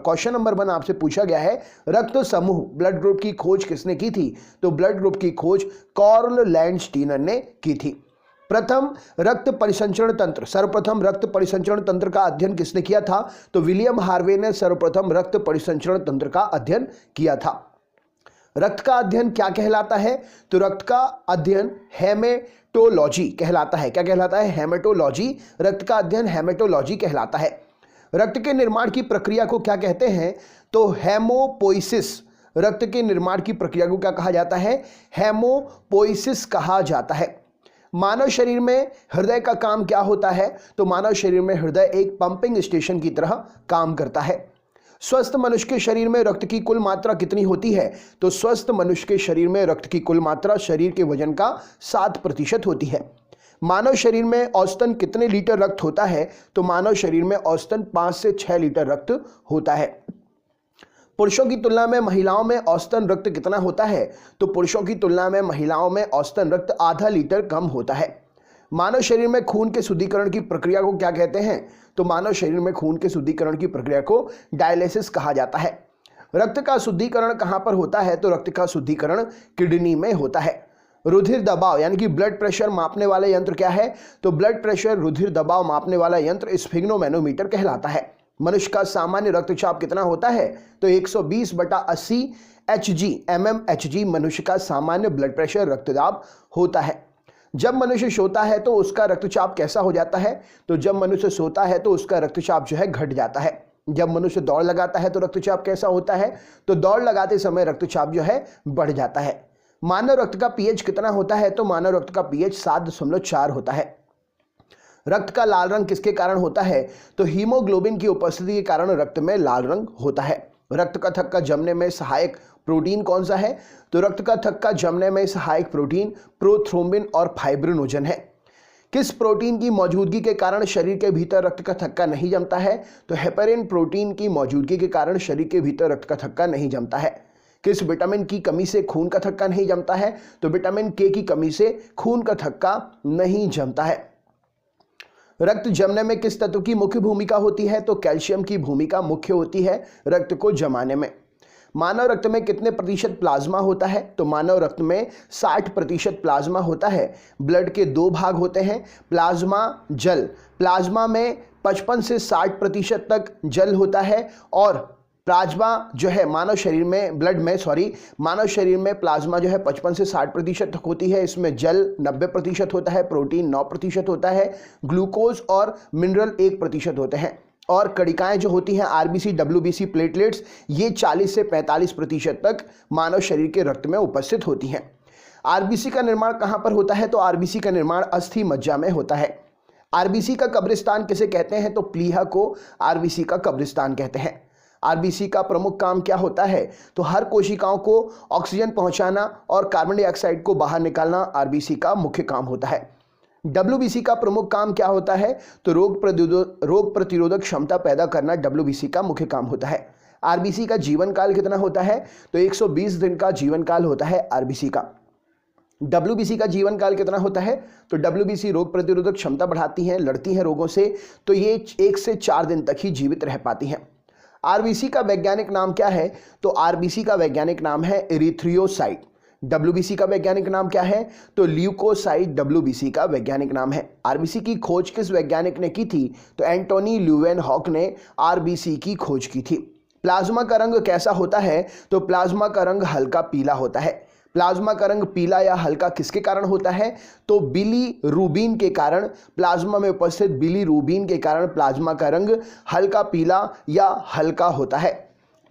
Question number 1 आपसे पूछा गया है, रक्त समूह ब्लड ग्रुप की खोज किसने की थी? तो ब्लड ग्रुप की खोज कार्ल लैंडस्टीनर ने की थी। प्रथम रक्त परिसंचरण तंत्र, सर्वप्रथम रक्त परिसंचरण तंत्र का अध्ययन किसने किया था? तो विलियम हार्वे ने सर्वप्रथम रक्त परिसंचरण तंत्र का अध्ययन किया था। रक्त का अध्ययन क्या कहलाता है? तो रक्त का अध्ययन हेमेटोलॉजी कहलाता है। क्या कहलाता है? हेमेटोलॉजी। रक्त का अध्ययन हेमेटोलॉजी कहलाता है। रक्त के निर्माण की प्रक्रिया को क्या कहते हैं? तो हेमोपोइसिस। रक्त के निर्माण की प्रक्रिया को क्या कहा जाता है? हेमोपोइसिस कहा जाता है। मानव शरीर में हृदय का काम क्या होता है? तो मानव शरीर में हृदय एक पंपिंग स्टेशन की तरह काम करता है। स्वस्थ मनुष्य के शरीर में रक्त की कुल मात्रा कितनी होती है? तो स्वस्थ मनुष्य के शरीर में रक्त की कुल मात्रा शरीर के वजन का 7% होती है। मानव शरीर में औसतन कितने लीटर रक्त होता है? तो मानव शरीर में औसतन 5 से 6 लीटर रक्त होता है। पुरुषों की तुलना में महिलाओं में औसतन रक्त कितना होता है? तो पुरुषों की तुलना में महिलाओं में औसतन रक्त आधा लीटर कम होता है। मानव शरीर में खून के शुद्धिकरण की प्रक्रिया को क्या कहते हैं? तो मानव शरीर में खून के शुद्धिकरण की प्रक्रिया को डायलिसिस कहा जाता है। रक्त का शुद्धिकरण कहां पर होता है? तो रक्त का शुद्धिकरण किडनी में होता है। रुधिर दबाव यानी कि ब्लड प्रेशर मापने वाला यंत्र क्या है? तो ब्लड प्रेशर रुधिर दबाव मापने वाला यंत्र स्फिग्नोमैनोमीटर कहलाता है। मनुष्य का सामान्य रक्तचाप कितना होता है? तो 120/80 Hg mmHg मनुष्य का सामान्य ब्लड प्रेशर रक्तदाब होता है। जब मनुष्य सोता है तो उसका रक्तचाप कैसा हो जाता है? तो जब मनुष्य सोता है तो उसका रक्तचाप जो है घट जाता है। जब मनुष्य दौड़ लगाता है तो रक्तचाप कैसा होता है? तो दौड़ लगाते समय रक्तचाप जो है बढ़ जाता है। मानव रक्त का पीएच कितना होता है? तो मानव रक्त का पीएच 7.4 होता है। रक्त का लाल रंग किसके कारण होता है? तो हीमोग्लोबिन की उपस्थिति के कारण रक्त में लाल रंग होता है। रक्त का थक्का जमने में सहायक प्रोटीन कौन सा है? तो रक्त का थक्का जमने में सहायक प्रोटीन प्रोथ्रोम्बिन और फाइब्रिनोजन है। किस प्रोटीन की मौजूदगी के कारण शरीर के भीतर रक्त का थक्का नहीं जमता है? तो हेपेरिन प्रोटीन की मौजूदगी के कारण शरीर के भीतर रक्त का थक्का नहीं जमता है। किस विटामिन की कमी से खून का थक्का नहीं जमता है? तो विटामिन के की कमी से खून का थक्का नहीं जमता है। रक्त जमने में किस तत्व की मुख्य भूमिका होती है? तो कैल्शियम की भूमिका मुख्य होती है रक्त को जमाने में। मानव रक्त में कितने प्रतिशत प्लाज्मा होता है? तो मानव रक्त में 60% प्लाज्मा होता है। ब्लड के 2 भाग होते हैं, प्लाज्मा जल। प्लाज्मा में 55 से 60% तक जल होता है और प्लाज्मा जो है मानव शरीर में मानव शरीर में प्लाज्मा जो है 55 से 60% तक होती है। इसमें जल 90% होता है, प्रोटीन 9% होता है, ग्लूकोज और मिनरल 1% होते हैं और कणिकाएं जो होती हैं आरबीसी, डब्ल्यूबीसी, प्लेटलेट्स, ये 40 से 45% तक मानव शरीर के रक्त में उपस्थित होती हैं। आरबीसी का निर्माण कहाँ पर होता है? तो आरबीसी का निर्माण अस्थि मज्जा में होता है। आरबीसी का कब्रिस्तान किसे कहते हैं? तो प्लीहा को आरबीसी का कब्रिस्तान कहते हैं। आरबीसी का प्रमुख काम क्या होता है? तो हर कोशिकाओं को ऑक्सीजन पहुंचाना और कार्बन डाइऑक्साइड को बाहर निकालना आरबीसी का मुख्य काम होता है। डब्ल्यूबीसी का प्रमुख काम क्या होता है? तो रोग प्रतिरोधक क्षमता पैदा करना डब्ल्यूबीसी का मुख्य काम होता है। आरबीसी का जीवन काल कितना होता है? तो 120 दिन का जीवन काल होता है आरबीसी का। डब्ल्यूबीसी का जीवन काल कितना होता है? तो डब्ल्यूबीसी रोग प्रतिरोधक क्षमता बढ़ाती हैं, लड़ती हैं रोगों से, तो ये 1 से 4 दिन तक ही जीवित रह पाती हैं। आरबीसी का वैज्ञानिक नाम क्या है? तो आरबीसी का वैज्ञानिक नाम है एरिथ्रियोसाइट। डब्ल्यूबीसी का वैज्ञानिक नाम क्या है? तो ल्यूकोसाइट डब्ल्यूबीसी का वैज्ञानिक नाम है। आरबीसी की खोज किस वैज्ञानिक ने की थी? तो एंटोनी ल्यूवेनहॉक ने आरबीसी की खोज की थी। प्लाज्मा का रंग कैसा होता है? तो प्लाज्मा का रंग हल्का पीला होता है। प्लाज्मा का रंग पीला या हल्का किसके कारण होता है? तो बिलीरुबिन के कारण, प्लाज्मा में उपस्थित बिलीरुबिन के कारण प्लाज्मा का रंग हल्का पीला या हल्का होता है।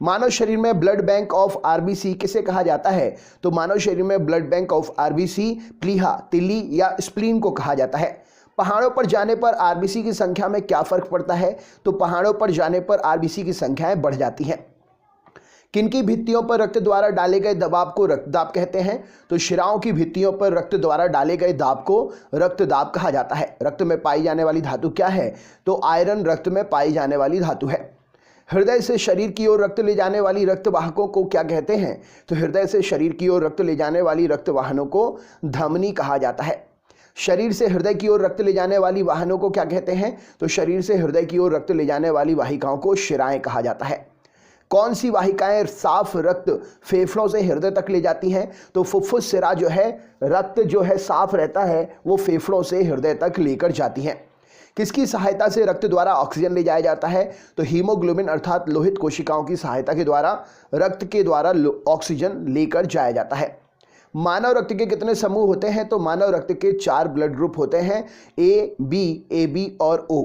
मानव शरीर में ब्लड बैंक ऑफ आरबीसी किसे कहा जाता है? तो मानव शरीर में ब्लड बैंक ऑफ आरबीसी प्लीहा, तिल्ली या स्प्लीन को कहा जाता है। पहाड़ों पर जाने पर आरबीसी की संख्या में क्या फर्क पड़ता है? तो पहाड़ों पर जाने पर आरबीसी की संख्याएं बढ़ जाती हैं। किनकी भित्तियों पर रक्त द्वारा डाले गए दबाव को रक्तदाब कहते हैं? तो शिराओं की भित्तियों पर रक्त द्वारा डाले गए दाब को रक्तदाब कहा जाता है। रक्त में पाई जाने वाली धातु क्या है? तो आयरन रक्त में पाई जाने वाली धातु है। हृदय से शरीर की ओर रक्त ले जाने वाली रक्त वाहकों को क्या कहते हैं? तो हृदय से शरीर की ओर रक्त ले जाने वाली रक्त वाहनों को धमनी कहा जाता है। शरीर से हृदय की ओर रक्त ले जाने वाली वाहनों को क्या कहते हैं? तो शरीर से हृदय की ओर रक्त ले जाने वाली वाहिकाओं को शिराएं कहा जाता है। कौन सी वाहिकाएं साफ रक्त फेफड़ों से हृदय तक ले जाती हैं? तो फुफ्फुस सिरा जो है, रक्त जो है साफ रहता है वो फेफड़ों से हृदय तक लेकर जाती हैं। किसकी सहायता से रक्त द्वारा ऑक्सीजन ले जाया जाता है? तो हीमोग्लोबिन अर्थात लोहित कोशिकाओं की सहायता के द्वारा रक्त के द्वारा ऑक्सीजन लेकर जाया जाता है। मानव रक्त के कितने समूह होते हैं? तो मानव रक्त के 4 ब्लड ग्रुप होते हैं, ए बी और ओ।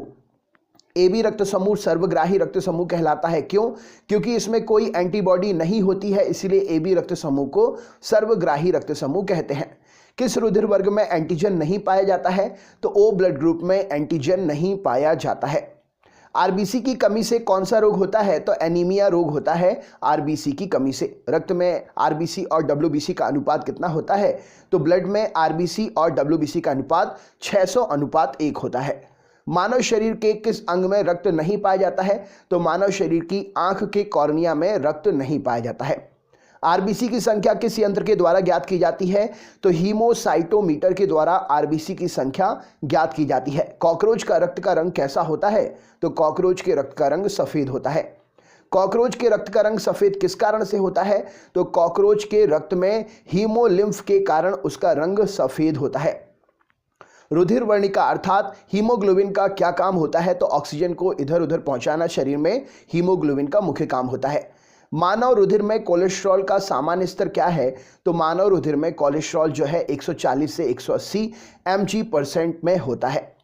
ए बी रक्त समूह सर्वग्राही रक्त समूह कहलाता है। क्यों? क्योंकि इसमें कोई एंटीबॉडी नहीं होती है, इसीलिए ए बी रक्त समूह को सर्वग्राही रक्त समूह कहते हैं। किस रुधिर वर्ग में एंटीजन नहीं पाया जाता है? तो ओ ब्लड ग्रुप में एंटीजन नहीं पाया जाता है। आरबीसी की कमी से कौन सा रोग होता है? तो एनीमिया रोग होता है आरबीसी की कमी से। रक्त में आरबीसी और डब्ल्यूबीसी का अनुपात कितना होता है? तो ब्लड में आरबीसी और डब्ल्यूबीसी का अनुपात 600:1 होता है। मानव शरीर के किस अंग में रक्त नहीं पाया जाता है? तो मानव शरीर की आंख के कॉर्निया में रक्त नहीं पाया जाता है। आरबीसी की संख्या किस यंत्र के द्वारा ज्ञात की जाती है? तो हीमोसाइटोमीटर के द्वारा आरबीसी की संख्या ज्ञात की जाती है। कॉकरोच का रक्त का रंग कैसा होता है? तो कॉकरोच के रक्त का रंग सफेद होता है। कॉकरोच के रक्त का रंग सफेद किस कारण से होता है? तो कॉकरोच के रक्त में हीमोलिम्फ के कारण उसका रंग सफेद होता है। रुधिर वर्णिका अर्थात हीमोग्लोबिन का क्या काम होता है? तो ऑक्सीजन को इधर उधर पहुंचाना शरीर में हीमोग्लोबिन का मुख्य काम होता है। मानव रुधिर में कोलेस्ट्रॉल का सामान्य स्तर क्या है? तो मानव रुधिर में कोलेस्ट्रॉल जो है 140 से 180 mg/% में होता है।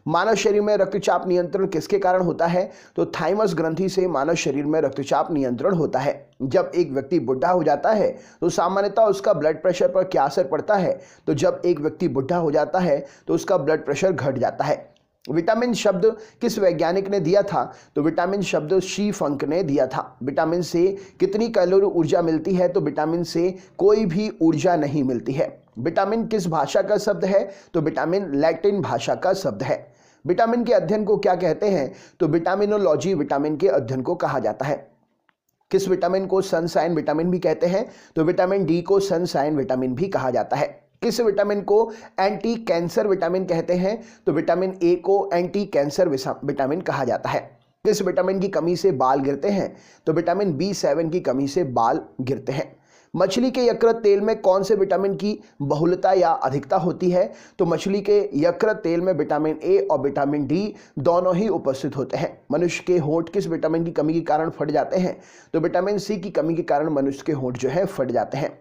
मानव शरीर में रक्तचाप नियंत्रण किसके कारण होता है? तो थाइमस ग्रंथि से मानव शरीर में रक्तचाप नियंत्रण होता है। जब एक व्यक्ति बुढ़ा हो जाता है तो सामान्यतः उसका ब्लड प्रेशर पर क्या असर पड़ता है? तो जब एक व्यक्ति बुढ़ा हो जाता है तो उसका ब्लड प्रेशर घट जाता है। विटामिन शब्द किस वैज्ञानिक ने दिया था? तो विटामिन शब्द शी फंक ने दिया था। विटामिन से कितनी कैलोरी ऊर्जा मिलती है? तो विटामिन से कोई भी ऊर्जा नहीं मिलती है। विटामिन किस भाषा का शब्द है? तो विटामिन लैटिन भाषा का शब्द है। विटामिन के अध्ययन को क्या कहते हैं? तो विटामिनोलॉजी विटामिन के अध्ययन को कहा जाता है। किस विटामिन को सनसाइन विटामिन भी कहते हैं? तो विटामिन डी को सनसाइन विटामिन भी कहा जाता है। किस विटामिन को एंटी कैंसर विटामिन कहते हैं? तो विटामिन ए को एंटी कैंसर विटामिन कहा जाता है। किस विटामिन की कमी से बाल गिरते हैं? तो विटामिन B7 की कमी से बाल गिरते हैं। मछली के यकृत तेल में कौन से विटामिन की बहुलता या अधिकता होती है? तो मछली के यकृत तेल में विटामिन ए और विटामिन डी दोनों ही उपस्थित होते हैं। मनुष्य के होंठ किस विटामिन की कमी के कारण फट जाते हैं? तो विटामिन सी की कमी के कारण मनुष्य के होंठ जो है फट जाते हैं।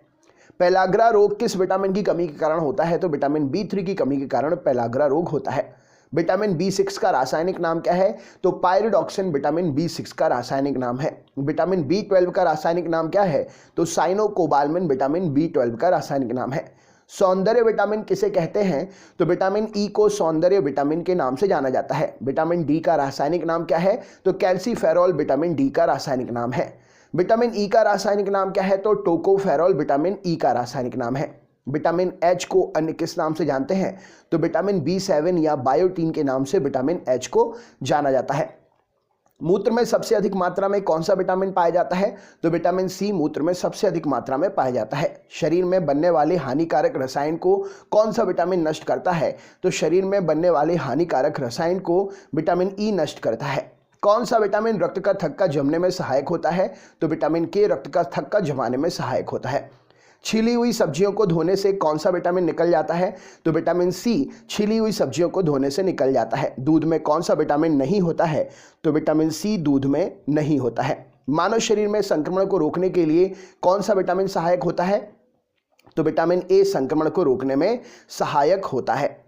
पेलाग्रा रोग किस विटामिन की कमी के कारण होता है? तो विटामिन B3 की कमी के कारण पेलाग्रा रोग होता है। विटामिन B6 का रासायनिक नाम क्या है? तो पायरिडॉक्सिन विटामिन B6 का रासायनिक नाम है। विटामिन B12 का रासायनिक नाम क्या है? तो साइनोकोबालमिन विटामिन B12 का रासायनिक नाम है। सौंदर्य विटामिन किसे कहते हैं? तो विटामिन ई को सौंदर्य विटामिन के नाम से जाना जाता है। विटामिन डी का रासायनिक नाम क्या है? तो कैल्सीफेरॉल विटामिन डी का रासायनिक नाम है। विटामिन ई का रासायनिक नाम क्या है? तो टोकोफेरॉल विटामिन ई का रासायनिक नाम है। विटामिन एच को अन्य किस नाम से जानते हैं? तो विटामिन B7 या बायोटीन के नाम से विटामिन एच को जाना जाता है। मूत्र में सबसे अधिक मात्रा में कौन सा विटामिन पाया जाता है? तो विटामिन सी मूत्र में सबसे अधिक मात्रा में पाया जाता है। शरीर में बनने वाले हानिकारक रसायन को कौन सा विटामिन नष्ट करता है? तो शरीर में बनने वाले हानिकारक रसायन को विटामिन ई नष्ट करता है। कौन सा विटामिन रक्त का थक्का जमने में सहायक होता है? तो विटामिन के रक्त का थक्का जमाने में सहायक होता है। छिली हुई सब्जियों को धोने से कौन सा विटामिन निकल जाता है? तो विटामिन सी छिली हुई सब्जियों को धोने से निकल जाता है। दूध में कौन सा विटामिन नहीं होता है? तो विटामिन सी दूध में नहीं होता है। मानव शरीर में संक्रमण को रोकने के लिए कौन सा विटामिन सहायक होता है? तो विटामिन ए संक्रमण को रोकने में सहायक होता है।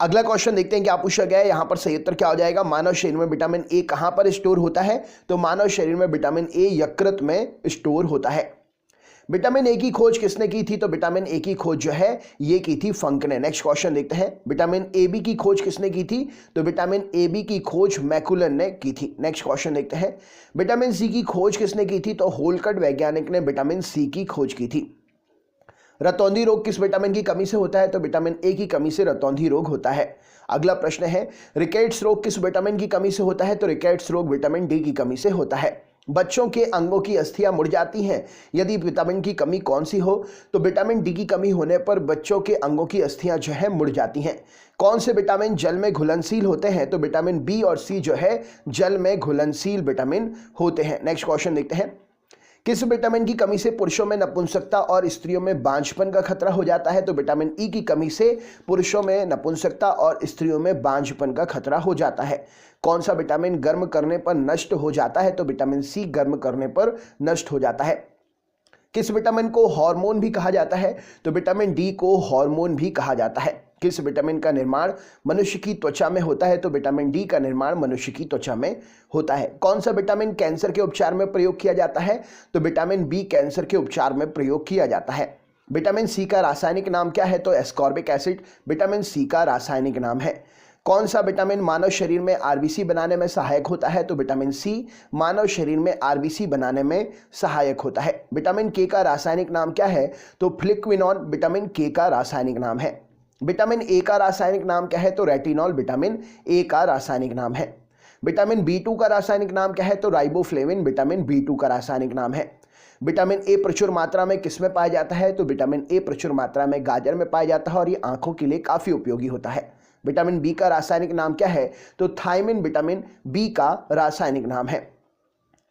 अगला क्वेश्चन देखते हैं क्या पूछा गया है। यहां पर सही उत्तर क्या हो जाएगा? मानव शरीर में विटामिन ए कहां पर स्टोर होता है? तो मानव शरीर में विटामिन ए यकृत में स्टोर होता है। विटामिन ए की खोज किसने की थी? तो विटामिन ए की खोज जो है ये की थी फंक ने। नेक्स्ट क्वेश्चन देखते हैं। विटामिन ए बी की खोज किसने की थी? तो विटामिन ए बी की खोज मैकुलन ने की थी। नेक्स्ट क्वेश्चन देखते हैं। विटामिन सी की खोज किसने की थी? तो होलकट वैज्ञानिक ने विटामिन सी की खोज की थी। रतौंधी रोग किस विटामिन की कमी से होता है? तो विटामिन ए की कमी से रतौंधी रोग होता है। अगला प्रश्न है, रिकेट्स रोग किस विटामिन की कमी से होता है? तो रिकेट्स रोग विटामिन डी की कमी से होता है। बच्चों के अंगों की अस्थियां मुड़ जाती हैं। यदि विटामिन की कमी कौन सी हो, तो विटामिन डी की कमी होने पर बच्चों के अंगों की अस्थियां जो है मुड़ जाती हैं। कौन से विटामिन जल में घुलनशील होते हैं, तो विटामिन बी और सी जो है जल में घुलनशील विटामिन होते हैं। नेक्स्ट क्वेश्चन देखते हैं, किस विटामिन की कमी से पुरुषों में नपुंसकता और स्त्रियों में बांझपन का खतरा हो जाता है, तो विटामिन ई की कमी से पुरुषों में नपुंसकता और स्त्रियों में बांझपन का खतरा हो जाता है। कौन सा विटामिन गर्म करने पर नष्ट हो जाता है, तो विटामिन सी गर्म करने पर नष्ट हो जाता है। किस विटामिन को हार्मोन भी कहा जाता है, तो विटामिन डी को हार्मोन भी कहा जाता है। किस विटामिन का निर्माण मनुष्य की त्वचा में होता है, तो विटामिन डी का निर्माण मनुष्य की त्वचा में होता है। कौन सा विटामिन कैंसर के उपचार में प्रयोग किया जाता है, तो विटामिन बी कैंसर के उपचार में प्रयोग किया जाता है। विटामिन सी का रासायनिक नाम क्या है, तो एस्कॉर्बिक एसिड विटामिन सी का रासायनिक नाम है। कौन सा विटामिन मानव शरीर में आरबीसी बनाने में सहायक होता है, तो विटामिन सी मानव शरीर में आरबीसी बनाने में सहायक होता है। विटामिन के का रासायनिक नाम क्या है, तो फ्लिक्विनॉन विटामिन के का रासायनिक नाम है। विटामिन ए का रासायनिक नाम क्या है, तो रेटिनॉल विटामिन ए का रासायनिक नाम है। विटामिन बी2 का रासायनिक नाम क्या है, तो राइबोफ्लेविन विटामिन बी2 का रासायनिक नाम है। विटामिन ए प्रचुर मात्रा में किसमें पाया जाता है, तो विटामिन ए प्रचुर मात्रा में गाजर में पाया जाता है और ये आंखों के लिए काफी उपयोगी होता है। विटामिन बी का रासायनिक नाम क्या है, तो थायमिन विटामिन बी का रासायनिक नाम है।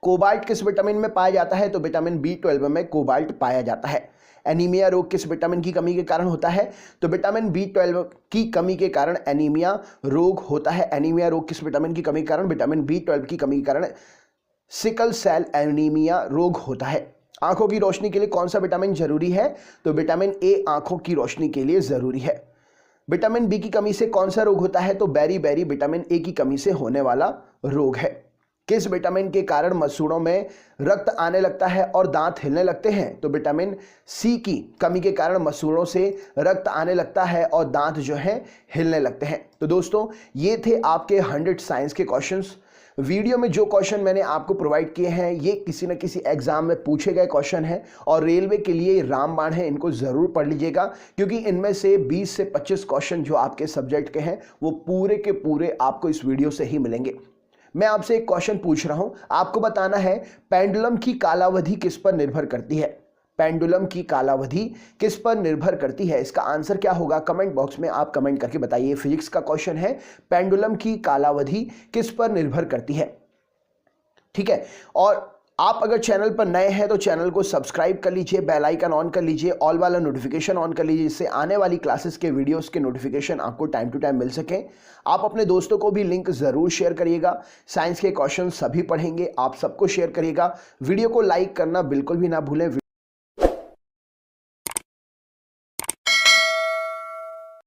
कोबाल्ट किस विटामिन में पाया जाता है, तो विटामिन बी12 में कोबाल्ट पाया जाता है। एनीमिया रोग किस विटामिन की कमी के कारण होता है, तो विटामिन बी12 की कमी के कारण एनीमिया रोग होता है। एनीमिया रोग किस विटामिन की कमी के कारण, विटामिन बी12 की कमी के कारण सिकल सेल एनीमिया रोग होता है। आंखों की रोशनी के लिए कौन सा विटामिन जरूरी है, तो विटामिन ए आंखों की रोशनी के लिए जरूरी है। विटामिन बी की कमी से कौन सा रोग होता है, तो बेरी विटामिन ए की कमी से होने वाला रोग है। किस विटामिन के कारण मसूड़ों में रक्त आने लगता है और दांत हिलने लगते हैं, तो विटामिन सी की कमी के कारण मसूड़ों से रक्त आने लगता है और दांत जो है हिलने लगते हैं। तो दोस्तों ये थे आपके 100 साइंस के क्वेश्चंस। वीडियो में जो क्वेश्चन मैंने आपको प्रोवाइड किए हैं ये किसी न किसी एग्जाम में पूछे गए क्वेश्चन हैं और रेलवे के लिए रामबाण है, इनको जरूर पढ़ लीजिएगा क्योंकि इनमें से 20 से 25 क्वेश्चन जो आपके सब्जेक्ट के हैं वो पूरे के पूरे आपको इस वीडियो से ही मिलेंगे। मैं आपसे एक क्वेश्चन पूछ रहा हूं, आपको बताना है पेंडुलम की कालावधि किस पर निर्भर करती है। पेंडुलम की कालावधि किस पर निर्भर करती है, इसका आंसर क्या होगा कमेंट बॉक्स में आप कमेंट करके बताइए। फिजिक्स का क्वेश्चन है, पेंडुलम की कालावधि किस पर निर्भर करती है। ठीक है, और आप अगर चैनल पर नए हैं तो चैनल को सब्सक्राइब कर लीजिए, बेल आइकन ऑन कर लीजिए, ऑल वाला नोटिफिकेशन ऑन कर लीजिए, जिससे आने वाली क्लासेस के वीडियोस के नोटिफिकेशन आपको टाइम टू टाइम मिल सके। आप अपने दोस्तों को भी लिंक जरूर शेयर करिएगा। साइंस के क्वेश्चन सभी पढ़ेंगे, आप सबको शेयर करिएगा। वीडियो को लाइक करना बिल्कुल भी ना भूलें।